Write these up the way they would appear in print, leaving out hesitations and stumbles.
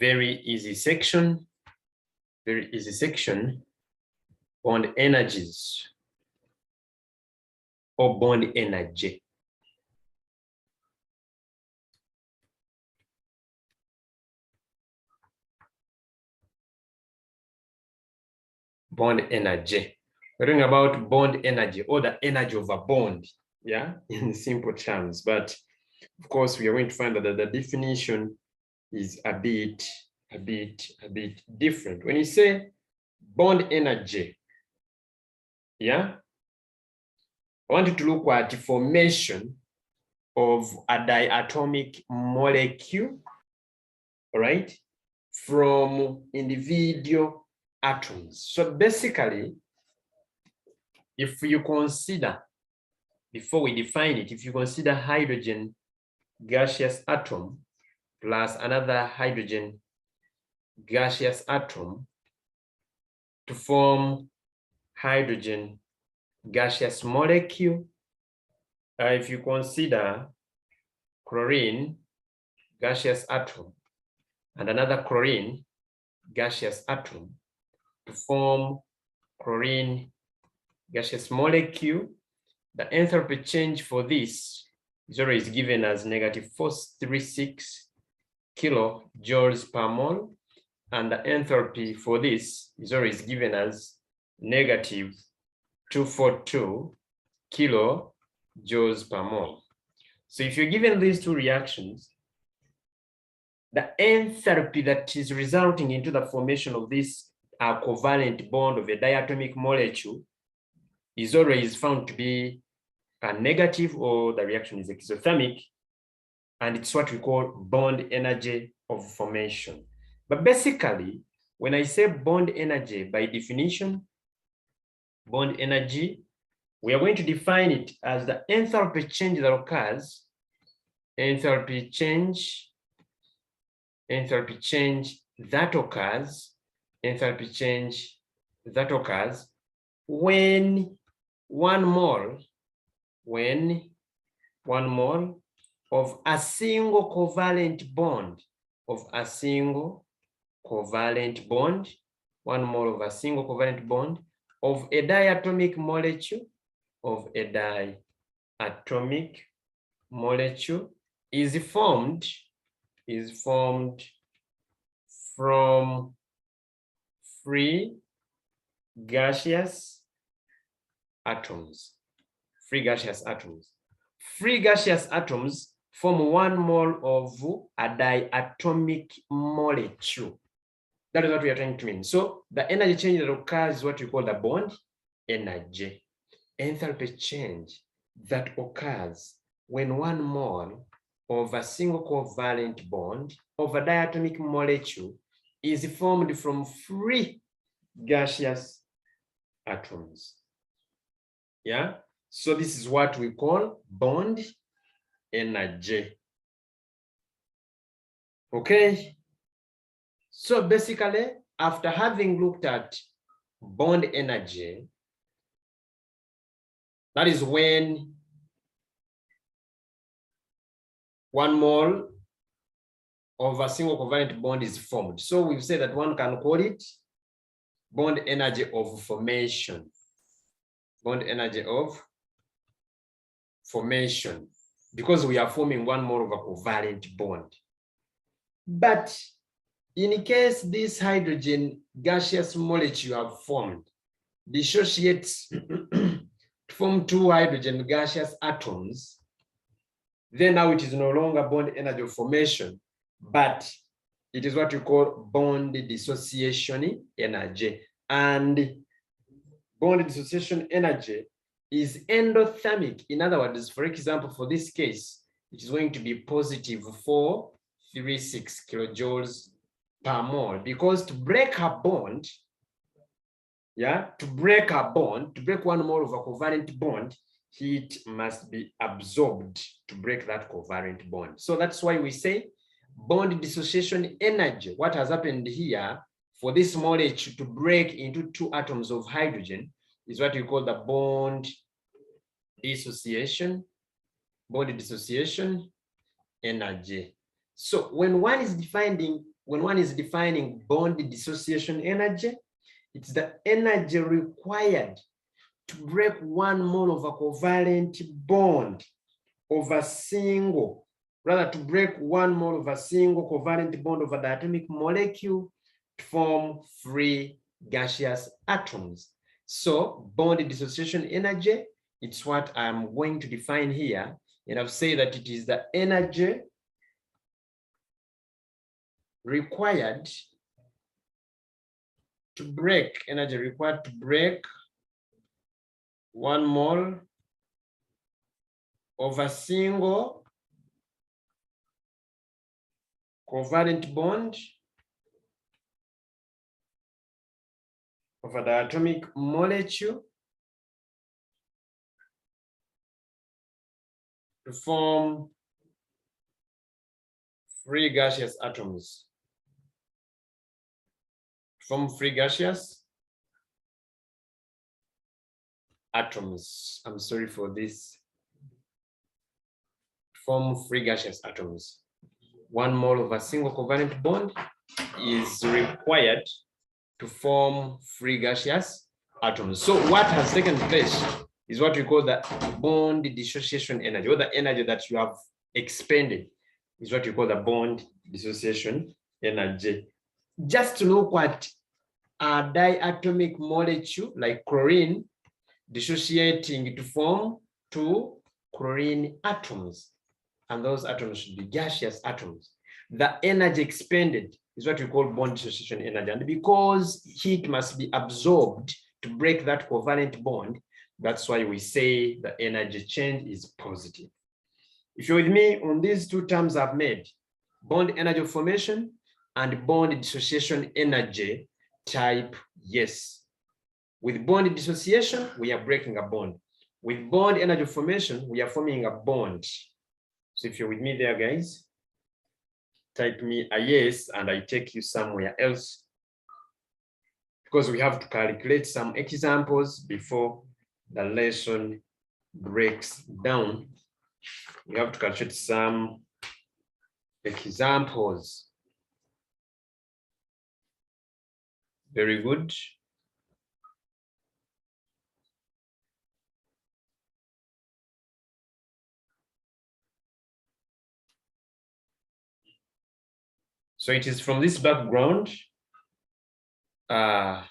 Very easy section. Very easy section. Bond energies or bond energy. Bond energy. We're talking about bond energy or the energy of a bond, yeah, in simple terms. But of course, we are going to find that the definition is a bit different. When you say bond energy, yeah, I want you to look at the formation of a diatomic molecule, all right, from individual atoms. So basically, if you consider, before we define it, if you consider hydrogen gaseous atom plus another hydrogen gaseous atom to form hydrogen gaseous molecule, if you consider chlorine gaseous atom and another chlorine gaseous atom to form chlorine gaseous molecule, the enthalpy change for this is always given as -436 kilojoules per mole, and the enthalpy for this is always given as -242 kilojoules per mole. So if you're given these two reactions, the enthalpy that is resulting into the formation of this covalent bond of a diatomic molecule is always found to be a negative, or the reaction is exothermic, and it's what we call bond energy of formation. But basically, when I say bond energy, by definition, bond energy, we are going to define it as the enthalpy change that occurs, enthalpy change that occurs when one mole of a single covalent bond of a single covalent bond, one mole of a single covalent bond of a diatomic molecule, is formed from free gaseous atoms. Free gaseous atoms form one mole of a diatomic molecule. That is what we are trying to mean. So the energy change that occurs is what we call the bond energy. Enthalpy change that occurs when one mole of a single covalent bond of a diatomic molecule is formed from free gaseous atoms. Yeah, so this is what we call bond energy. Okay, so basically, after having looked at bond energy, that is when one mole of a single covalent bond is formed. So we've said that one can call it bond energy of formation. Bond energy of formation, because we are forming one mole of a covalent bond. But in case this hydrogen gaseous molecule have formed, dissociates to form two hydrogen gaseous atoms, then now it is no longer bond energy of formation, but it is what we call bond dissociation energy. And bond dissociation energy is endothermic. In other words, for example, for this case, it is going to be positive 436 kilojoules per mole, because to break a bond, to break one mole of a covalent bond, heat must be absorbed to break that covalent bond. So that's why we say bond dissociation energy. What has happened here for this molecule to break into two atoms of hydrogen is what we call the bond dissociation energy. So when one is defining when one is defining bond dissociation energy, it's the energy required to break 1 mole of a covalent bond of a single, rather to break 1 mole of a single covalent bond of a diatomic molecule to form free gaseous atoms. So bond dissociation energy, it's what I'm going to define here. And I've said that it is the energy required to break, 1 mole of a single covalent bond of a diatomic molecule to form free gaseous atoms. Form free gaseous atoms. I'm sorry for this. Form free gaseous atoms. 1 mole of a single covalent bond is required to form free gaseous atoms. So what has taken place is what we call the bond dissociation energy, or the energy that you have expended is what we call the bond dissociation energy. Just to look at a diatomic molecule like chlorine dissociating to form 2 chlorine atoms, and those atoms should be gaseous atoms. The energy expended is what we call bond dissociation energy, and because heat must be absorbed to break that covalent bond, that's why we say the energy change is positive. If you're with me on these 2 terms I've made, bond energy formation and bond dissociation energy, type yes. With bond dissociation, we are breaking a bond. With bond energy formation, we are forming a bond. So if you're with me there, guys, type me a yes and I take you somewhere else, because we have to calculate some examples before the lesson breaks down. We have to calculate some examples. Very good. So it is from this background, that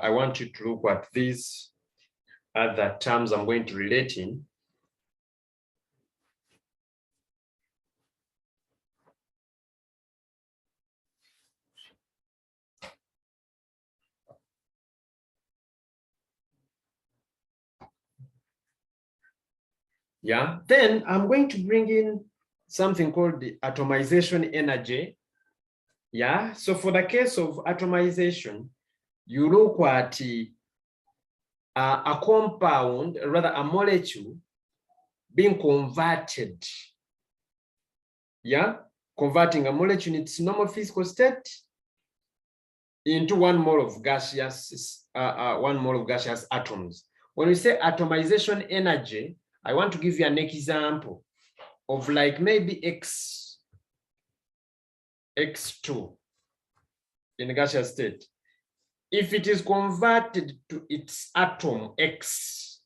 I want you to look at these other terms I'm going to relate in. Yeah, then I'm going to bring in something called the atomization energy. Yeah, so for the case of atomization, you look at a compound, rather a molecule being converted. Yeah, converting a molecule in its normal physical state into 1 mole of gaseous, 1 mole of gaseous atoms. When we say atomization energy, I want to give you an example of like maybe X2 in gaseous state. If it is converted to its atom X,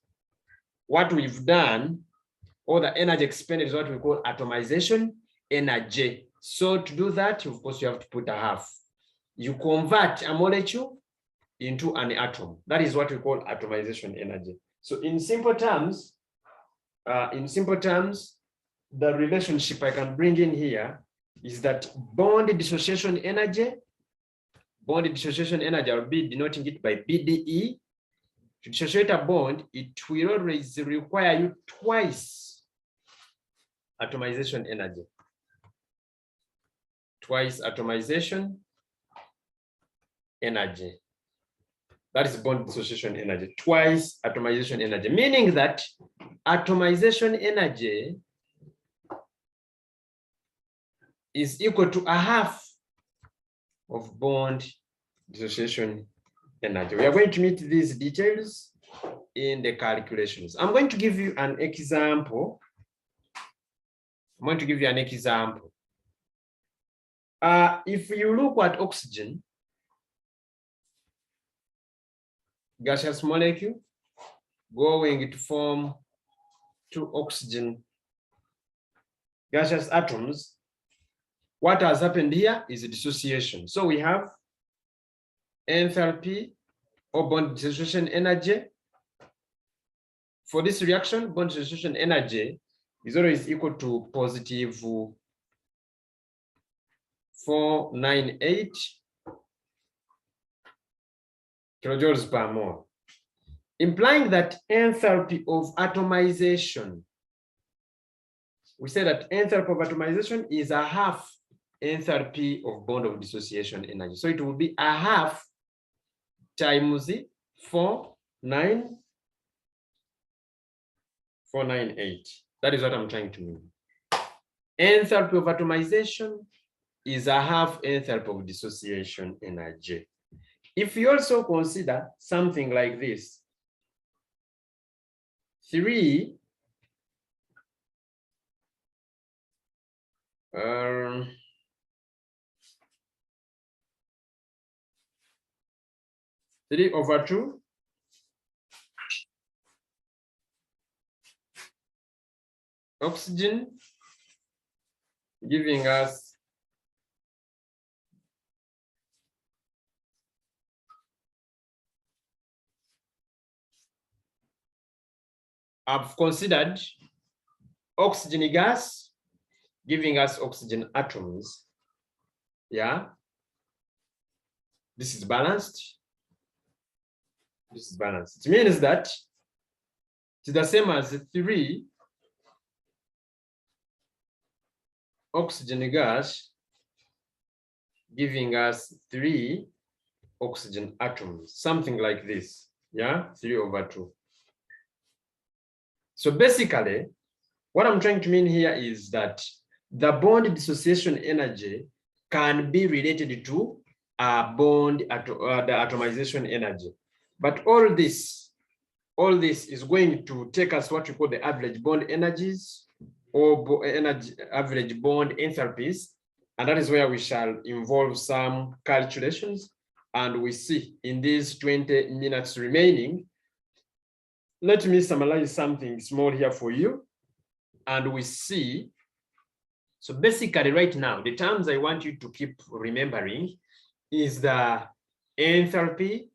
what we've done, or the energy expended, is what we call atomization energy. So to do that, of course, you have to put a half. You convert a molecule into an atom. That is what we call atomization energy. So in simple terms, the relationship I can bring in here is that bond dissociation energy, I'll be denoting it by BDE. To dissociate a bond, it will always require you twice atomization energy. Twice atomization energy. That is bond dissociation energy. Twice atomization energy, meaning that atomization energy is equal to a half of bond dissociation energy. We are going to meet these details in the calculations. I'm going to give you an example. If you look at oxygen, gaseous molecule going to form two oxygen gaseous atoms, what has happened here is a dissociation. So we have enthalpy or bond dissociation energy. For this reaction, bond dissociation energy is always equal to positive 498 kilojoules per mole, implying that enthalpy of atomization, we say that enthalpy of atomization is a half enthalpy of bond of dissociation energy. So it will be a half times 498. That is what I'm trying to mean. Enthalpy of atomization is a half enthalpy of dissociation energy. If you also consider something like this, 3 over 2 oxygen, giving us I've considered oxygen gas, giving us oxygen atoms. Yeah. This is balanced. This is balanced. It means that it's the same as 3 oxygen gas, giving us 3 oxygen atoms, something like this. Yeah, 3 over 2. So basically, what I'm trying to mean here is that the bond dissociation energy can be related to the atomization energy. But all this is going to take us what we call the average bond energies or average bond enthalpies. And that is where we shall involve some calculations. And we see in these 20 minutes remaining, let me summarize something small here for you. And we see, so basically right now, the terms I want you to keep remembering is the enthalpy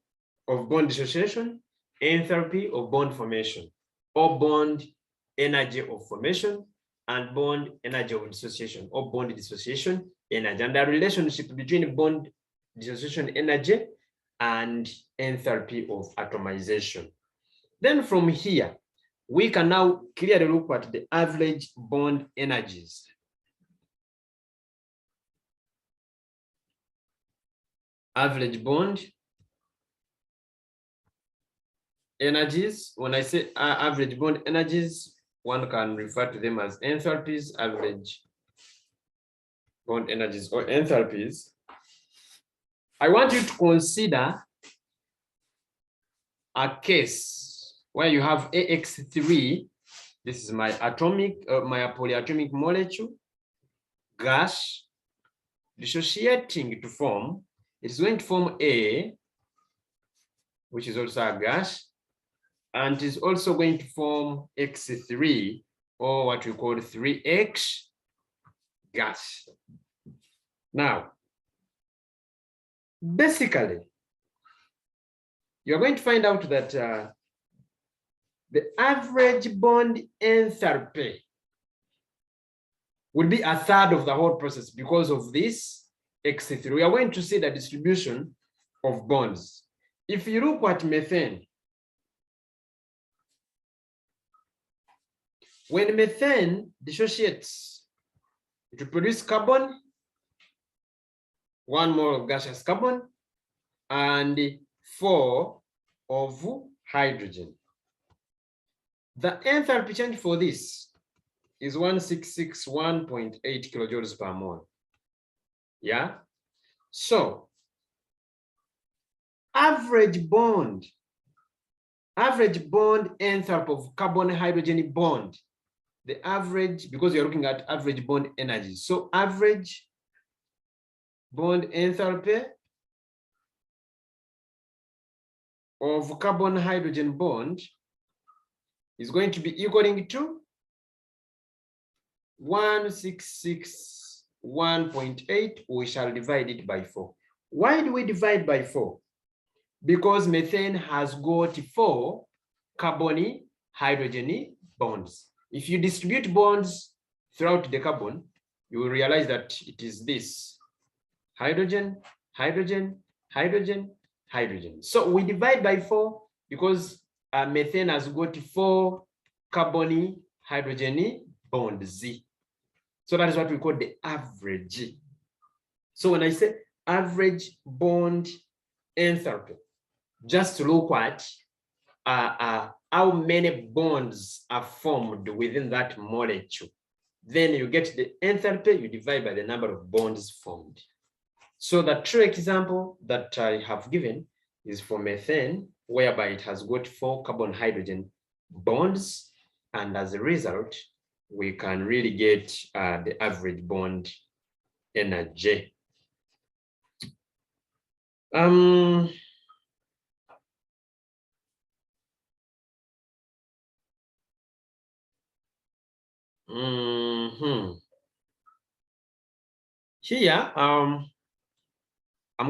of bond dissociation, enthalpy of bond formation, or bond energy of formation, and bond energy of dissociation, or bond dissociation energy, and the relationship between bond dissociation energy and enthalpy of atomization. Then from here, we can now clearly look at the average bond energies. Average bond energies. When I say average bond energies, one can refer to them as enthalpies, average bond energies, or enthalpies. I want you to consider a case where you have AX3, this is my polyatomic molecule, gas, dissociating to form, it's going to form A, which is also a gas, and is also going to form X3, or what we call 3X gas. Now, basically, you're going to find out that the average bond enthalpy would be a third of the whole process because of this X3. We are going to see the distribution of bonds. If you look at methane, when methane dissociates, it will produce carbon, 1 mole of gaseous carbon, and 4 of hydrogen. The enthalpy change for this is 1661.8 kilojoules per mole. Yeah. So average bond enthalpy of carbon hydrogen bond, the average, because you're looking at average bond energy. So average bond enthalpy of carbon hydrogen bond is going to be equaling to 1661.8. We shall divide it by 4. Why do we divide by 4? Because methane has got 4 carbon hydrogen bonds. If you distribute bonds throughout the carbon, you will realize that it is this: hydrogen, hydrogen, hydrogen, hydrogen. So we divide by 4 because methane has got 4 carbon hydrogen bonds. So that is what we call the average. So when I say average bond enthalpy, just look at how many bonds are formed within that molecule. Then you get the enthalpy, you divide by the number of bonds formed. So the true example that I have given is for methane, whereby it has got 4 carbon hydrogen bonds, and as a result, we can really get the average bond energy. Here, I'm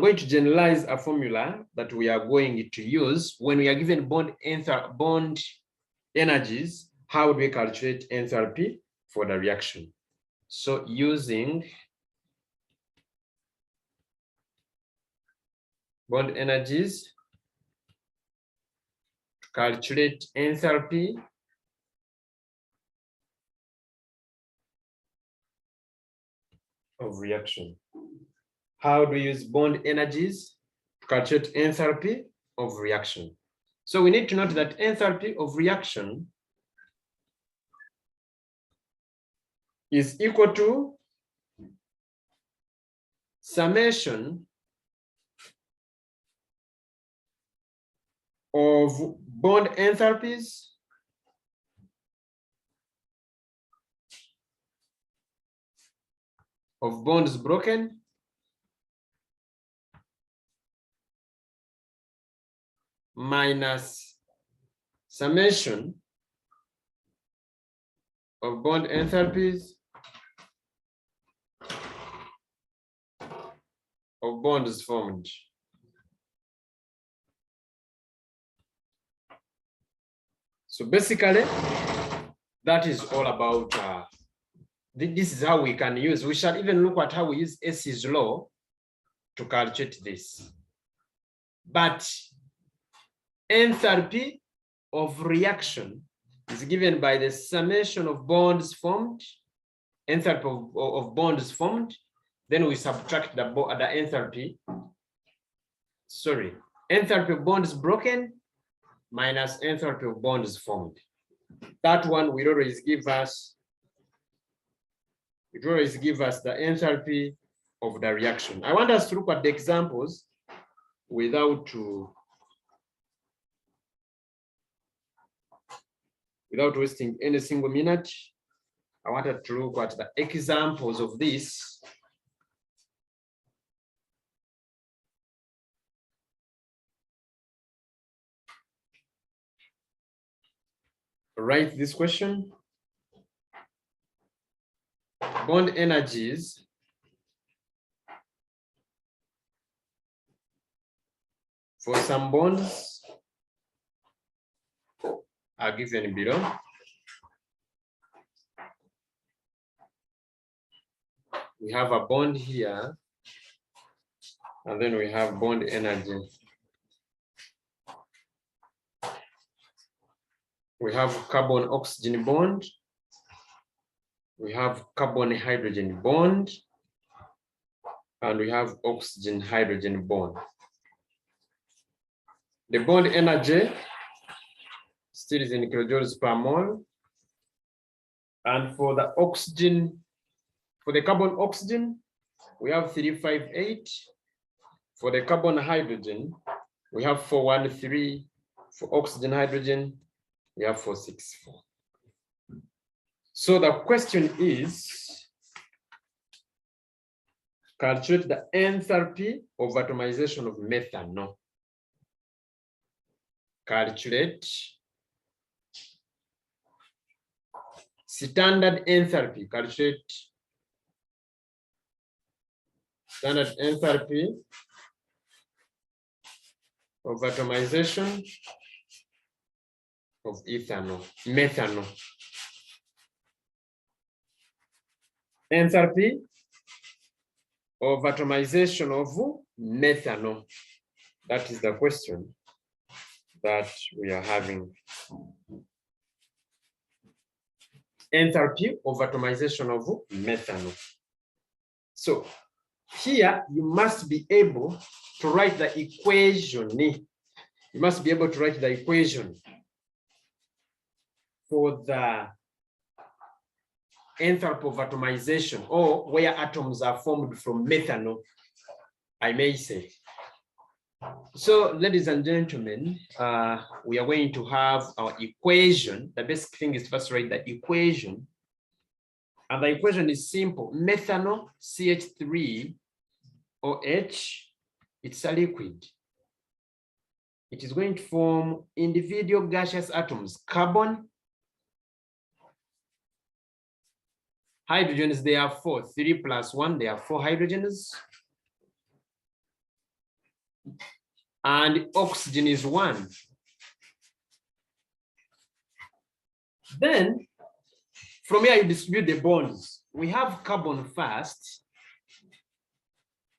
going to generalize a formula that we are going to use when we are given bond energies. How do we calculate enthalpy for the reaction? So using bond energies to calculate enthalpy of reaction. How do we use bond energies to calculate enthalpy of reaction? So we need to note that enthalpy of reaction is equal to summation of bond enthalpies of bonds broken minus summation of bond enthalpies of bonds formed. So basically, that is all about, this is how we can use. We shall even look at how we use Hess's law to calculate this. But enthalpy of reaction is given by the summation of bonds formed, enthalpy of bonds formed. Then we subtract the enthalpy, enthalpy of bonds broken minus enthalpy of bonds formed. That one will always give us, the enthalpy of the reaction. I want us to look at the examples without wasting any single minute. I wanted to look at the examples of this. Write this question. Bond energies for some bonds are given below. We have a bond here, and then we have bond energy. We have carbon oxygen bond. We have carbon hydrogen bond, and we have oxygen hydrogen bond. The bond energy still is in kilojoules per mole. And for the oxygen, for the carbon oxygen, we have 358. For the carbon hydrogen, we have 413. For oxygen hydrogen, we have 464. So the question is, Calculate the enthalpy of atomization of methanol. Calculate standard enthalpy. Calculate standard enthalpy of atomization of methanol. Enthalpy of atomization of methanol. That is the question that we are having. Enthalpy of atomization of methanol. So here you must be able to write the equation. You must be able to write the equation for the enthalpy of atomization, or where atoms are formed from methanol, I may say. So, ladies and gentlemen, we are going to have our equation. The basic thing is first write the equation. And the equation is simple. Methanol, CH3OH, it's a liquid. It is going to form individual gaseous atoms. Carbon, hydrogens, there are 4. 3 plus 1, there are 4 hydrogens. And oxygen is 1. Then, from here you distribute the bonds. We have carbon first,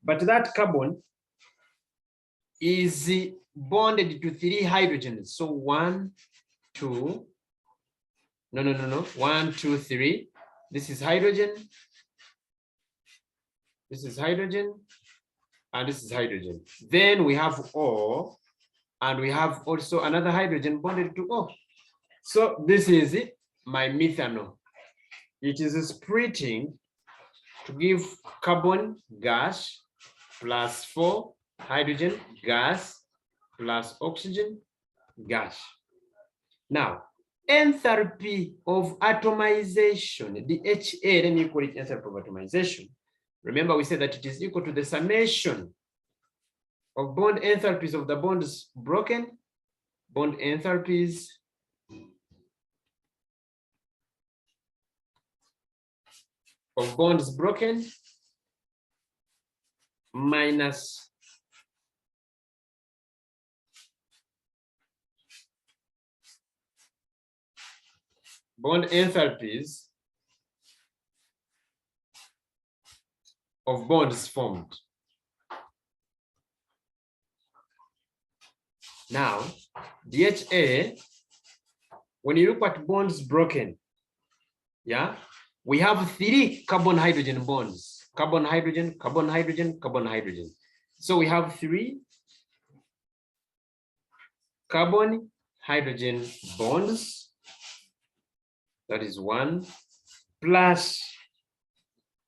but that carbon is bonded to 3 hydrogens. So 1, 2, no. 1, 2, 3. This is hydrogen. This is hydrogen. And this is hydrogen. Then we have O, and we have also another hydrogen bonded to O. So this is it, my methanol. It is splitting to give carbon gas plus 4 hydrogen gas plus oxygen gas. Now, enthalpy of atomization, the HA, let me call it enthalpy of atomization. Remember, we said that it is equal to the summation of bond enthalpies of the bonds broken, bond enthalpies of bonds broken, minus bond enthalpies of bonds formed. Now, DHA, when you look at bonds broken, yeah, we have 3 carbon hydrogen bonds. Carbon hydrogen, carbon hydrogen, carbon hydrogen. So we have 3 carbon hydrogen bonds. That is 1, plus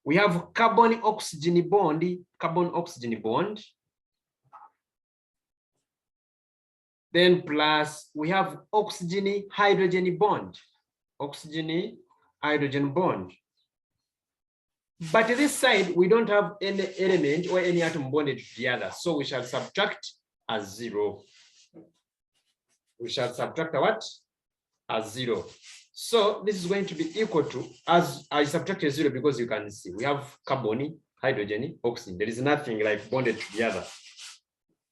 we have carbon oxygen bond, then plus we have oxygen hydrogen bond, But this side, we don't have any element or any atom bonded to the other. So we shall subtract a 0. We shall subtract a what? A 0. So this is going to be equal to, as I subtract a 0 because you can see, we have carbon, hydrogen, oxygen. There is nothing like bonded to the other.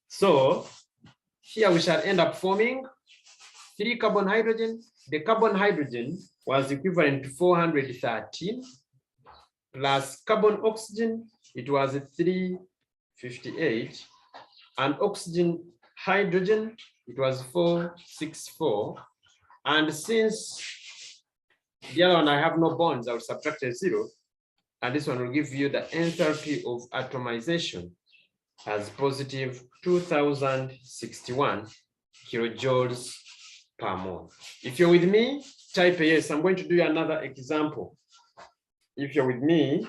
So here we shall end up forming 3 carbon hydrogen. The carbon hydrogen was equivalent to 413 plus carbon oxygen, it was 358, and oxygen hydrogen, it was 464. And since the other one I have no bonds, I will subtract a 0, and this one will give you the enthalpy of atomization as positive 2061 kilojoules per mole. If you're with me, type yes. I'm going to do another example. If you're with me,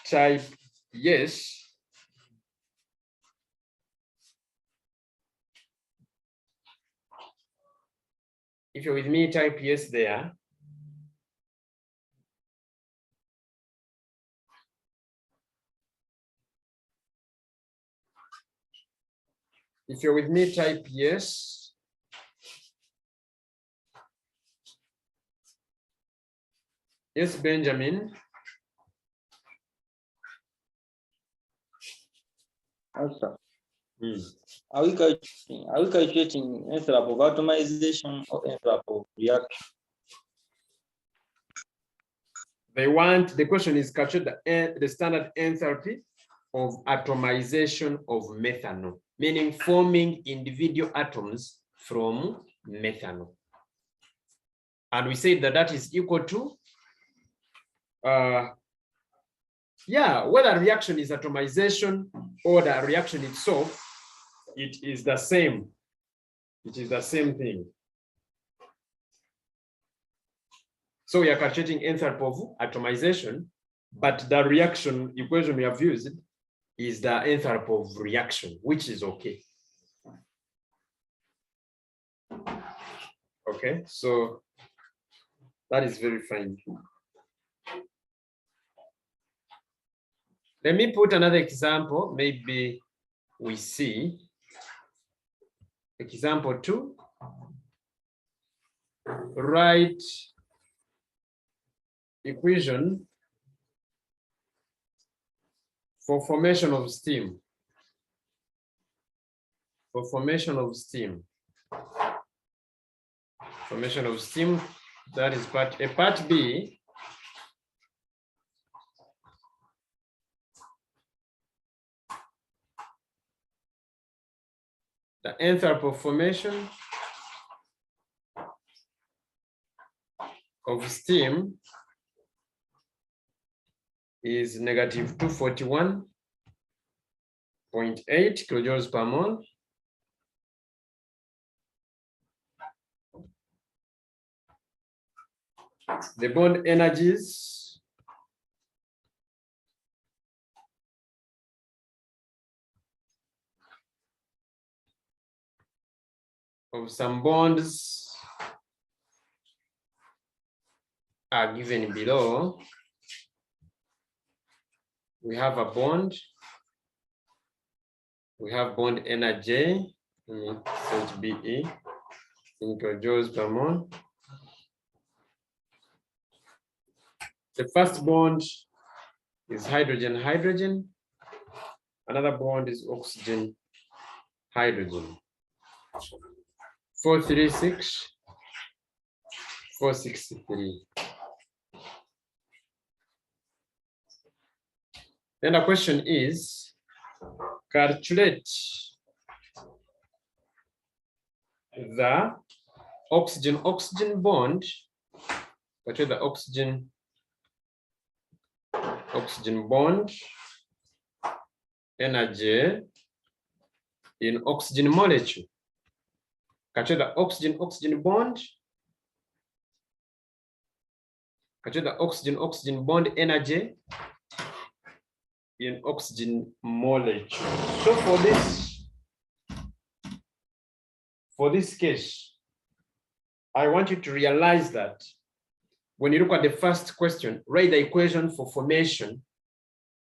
type yes. If you're with me, type yes there. If you're with me, type yes. Yes, Benjamin. Also, are we calculating envelope of atomization or envelope of reaction? The question is captured the standard enthalpy of atomization of methanol, meaning forming individual atoms from methanol. And we say that is equal to, whether reaction is atomization or the reaction itself, it is the same. It is the same thing. So we are calculating enthalpy of atomization, but the reaction equation we have used is the enthalpy of reaction, which is okay. Okay, so that is very fine. Let me put another example. Maybe we see example 2. Write equation for formation of steam. For formation of steam. Formation of steam, that is part A. Part B, the enthalpy of formation of steam is negative 241.8 kilojoules per mole. The bond energies of some bonds are given below. We have a bond. We have bond energy, set BE, in kilojoules per mole. The first bond is hydrogen-hydrogen. Another bond is oxygen-hydrogen. 436, 463. Then the question is, calculate the oxygen-oxygen bond, calculate the oxygen bond energy in oxygen molecule. Calculate the oxygen bond. Calculate the oxygen bond energy in oxygen molecule. So for this case, I want you to realize that when you look at the first question, write the equation for formation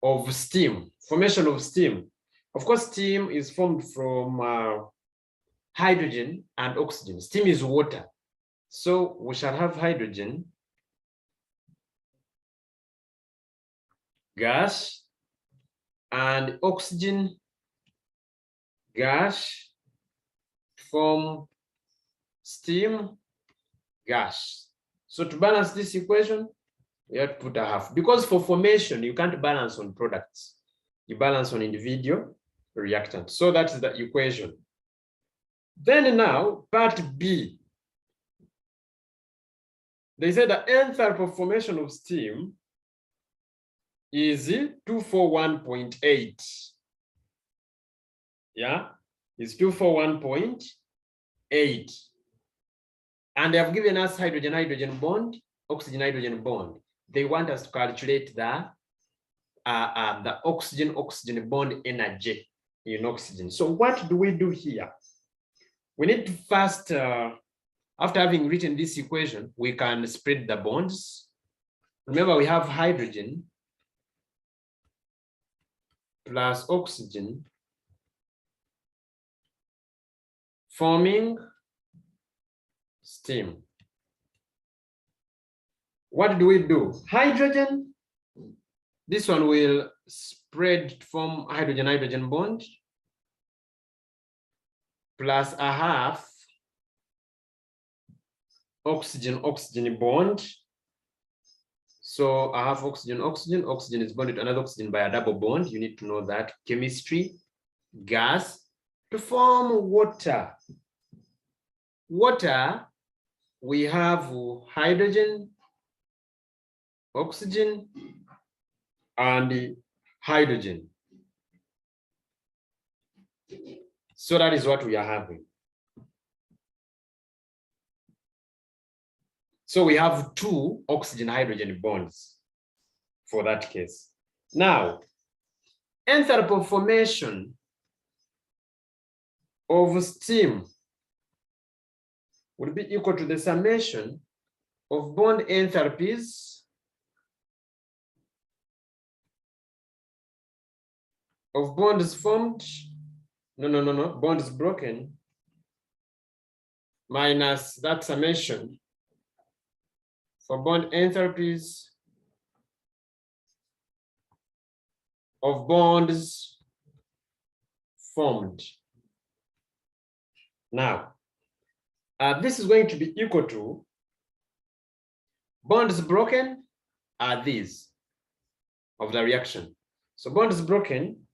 of steam. Formation of steam. Of course, steam is formed from hydrogen and oxygen. Steam is water. So we shall have hydrogen, gas, and oxygen gas from steam gas. So to balance this equation, we have to put a half. Because for formation, you can't balance on products. You balance on individual reactants. So that's the equation. Then now, part B. They say the enthalpy of formation of steam is 241.8. Yeah, it's 241.8. And they have given us hydrogen-hydrogen bond, oxygen-hydrogen bond. They want us to calculate the oxygen-oxygen bond energy in oxygen. So what do we do here? We need to first, after having written this equation, we can spread the bonds. Remember, we have hydrogen plus oxygen forming steam. What do we do? Hydrogen, this one will spread from hydrogen-hydrogen bond plus a half oxygen-oxygen bond. So I have oxygen, oxygen, oxygen is bonded to another oxygen by a double bond. You need to know that chemistry, gas, to form water. Water, we have hydrogen, oxygen, and hydrogen. So that is what we are having. So we have two oxygen-hydrogen bonds for that case. Now, enthalpy formation of steam would be equal to the summation of bond enthalpies of bonds formed, bonds broken, minus that summation for bond enthalpies of bonds formed. Now, this is going to be equal to bonds broken are these of the reaction. So bonds broken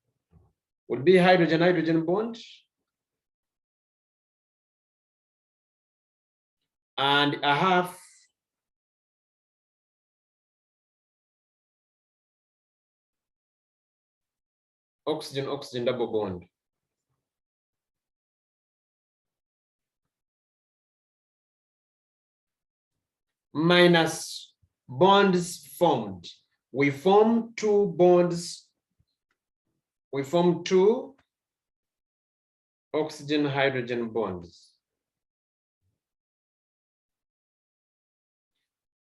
would be hydrogen-hydrogen bond and a half oxygen-oxygen double bond. Minus bonds formed. We form two bonds. We form two oxygen-hydrogen bonds.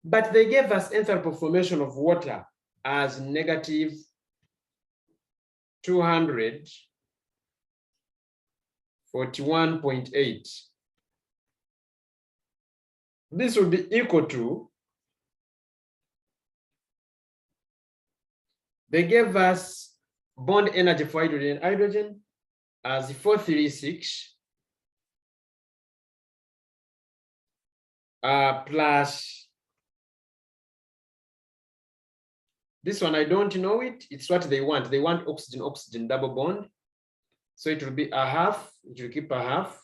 But they gave us enthalpy formation of water as negative 241.8. This will be equal to, they gave us bond energy for hydrogen as 436 plus this one, I don't know it. It's what they want. They want oxygen-oxygen double bond. So it will be a half, it will keep a half,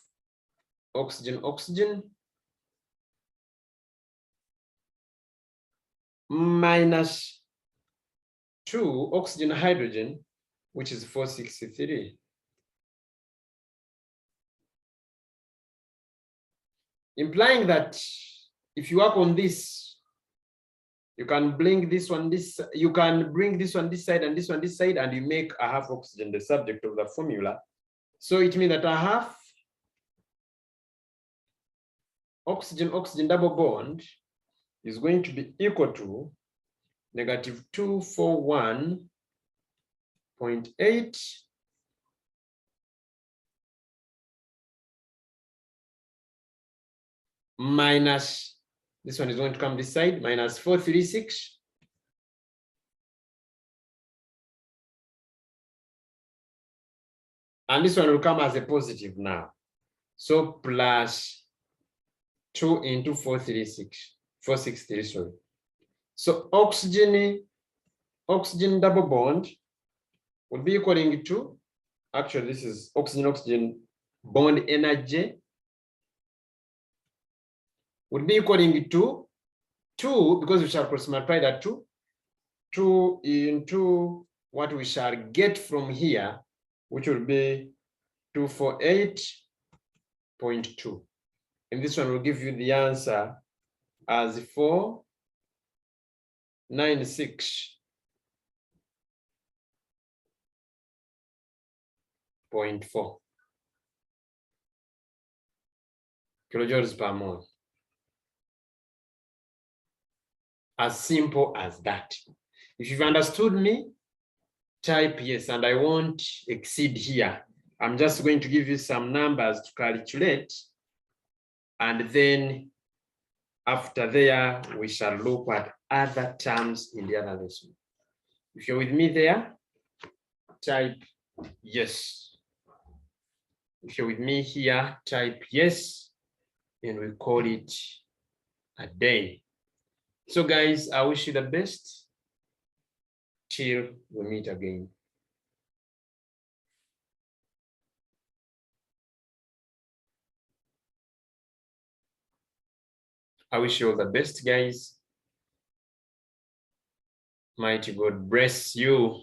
oxygen-oxygen, minus 2 oxygen-hydrogen, which is 463. Implying that if you work on this, you can bring this one this, you can bring this one this side and this one this side, and you make a half oxygen the subject of the formula. So it means that a half oxygen-oxygen double bond is going to be equal to negative 241.8 minus, this one is going to come this side, minus 436. And this one will come as a positive now. So plus 2 into 463, sorry. So oxygen double bond will be equaling to, actually this is oxygen-oxygen bond energy, would be equaling to 2, because we shall cross multiply that 2 into what we shall get from here, which will be 248.2. And this one will give you the answer as 496.4 kilojoules per mole. As simple as that. If you've understood me, type yes, and I won't exceed here. I'm just going to give you some numbers to calculate, and then after there, we shall look at other terms in the other lesson. If you're with me there, type yes. If you're with me here, type yes, and we call it a day. So guys, I wish you the best till we meet again. I wish you all the best, guys. Mighty God bless you.